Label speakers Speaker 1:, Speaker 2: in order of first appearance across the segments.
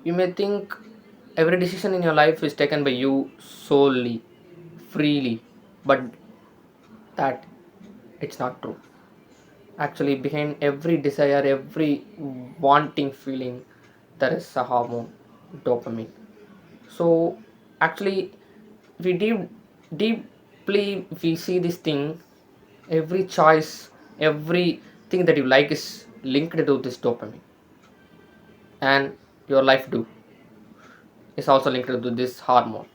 Speaker 1: You may think every decision in your life is taken by you solely, freely, but that it's not true. Actually, behind every desire, every wanting feeling, there is a hormone, dopamine. So, actually, we deeply we see this thing. Every choice, everything that you like is linked to this dopamine, and your life do is also linked to this hormone.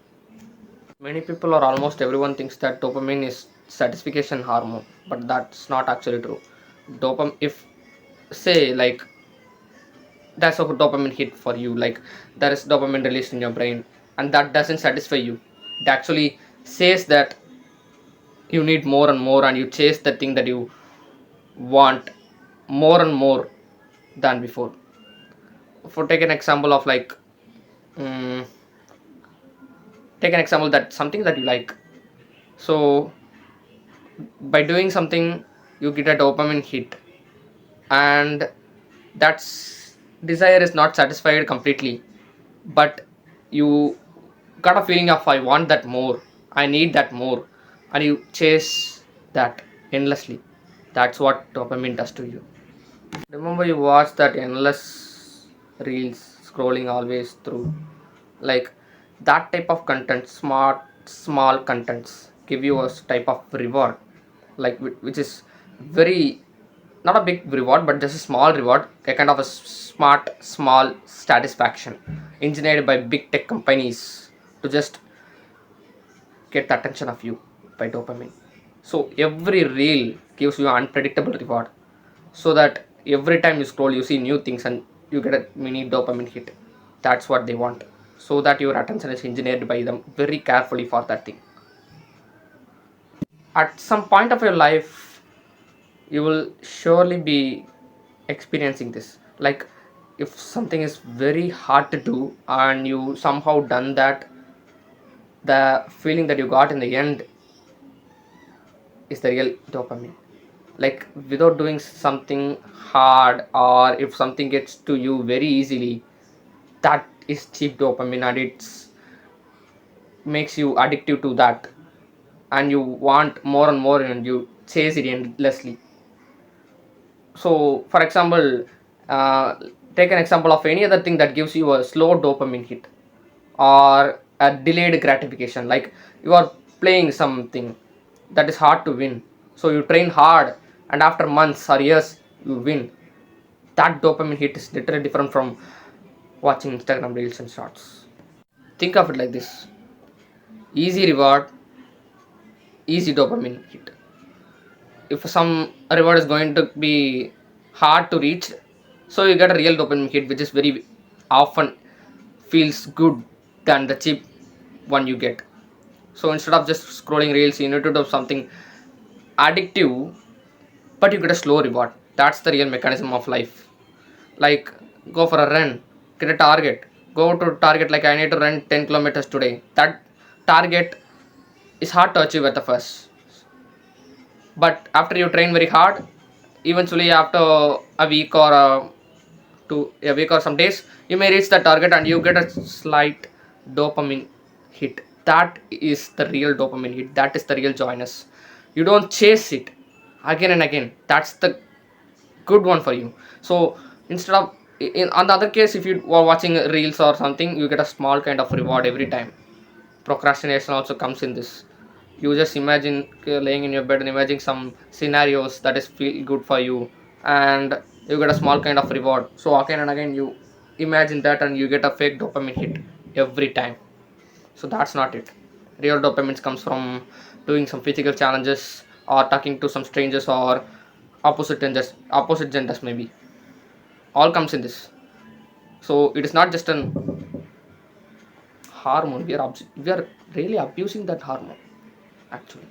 Speaker 1: Many people or almost everyone thinks that dopamine is satisfaction hormone, but that's not actually true. Dopamine, if say like that's a dopamine hit for you, like there is dopamine released in your brain, and that doesn't satisfy you. It actually says that you need more and more, and you chase the thing that you want more and more than before. For take an example of like, mm, take an example that something that you like. So by doing something, you get a dopamine hit, and that's desire is not satisfied completely, but you got a feeling of I want that more, I need that more, and you chase that endlessly. That's what dopamine does to you. Remember you watch that endless reels scrolling always through, like that type of content, smart small contents give you a type of reward, like which is very not a big reward but just a small reward, a kind of a smart small satisfaction engineered by big tech companies to just get the attention of you by dopamine. So every reel gives you an unpredictable reward, so that every time you scroll you see new things and you get a mini dopamine hit. That's what they want, so that your attention is engineered by them very carefully for that thing. At some point of your life you will surely be experiencing this, like if something is very hard to do and you somehow done that, the feeling that you got in the end is the real dopamine. Like without doing something hard, or if something gets to you very easily, that is cheap dopamine, and it's makes you addictive to that, and you want more and more and you chase it endlessly. So for example, uh, take an example of any other thing that gives you a slow dopamine hit or a delayed gratification, like you are playing something that is hard to win, so you train hard and after months or years you win. That dopamine hit is literally different from watching Instagram reels and shorts. Think of it like this: easy reward, easy dopamine hit. If some reward is going to be hard to reach, so you get a real dopamine hit which is very often feels good than the cheap one you get. So instead of just scrolling reels you need to do something addictive, but you get a slow reward. That's the real mechanism of life. Like go for a run, get a target, go to target, like I need to run 10 kilometers today. That target is hard to achieve at the first, but after you train very hard, eventually after a week or a week or some days you may reach the target and you get a slight dopamine hit. That is the real dopamine hit, that is the real joyness. You don't chase it again and again. That's the good one for you. So instead of on the other case, if you are watching reels or something, you get a small kind of reward every time. Procrastination also comes in this. You just imagine laying in your bed and imagine some scenarios that is feel good for you, and you get a small kind of reward. So again and again you imagine that and you get a fake dopamine hit every time. So that's not it. Real dopamine comes from doing some physical challenges or talking to some strangers or opposite genders maybe. All comes in this. So it is not just an hormone. We are really abusing that hormone actually.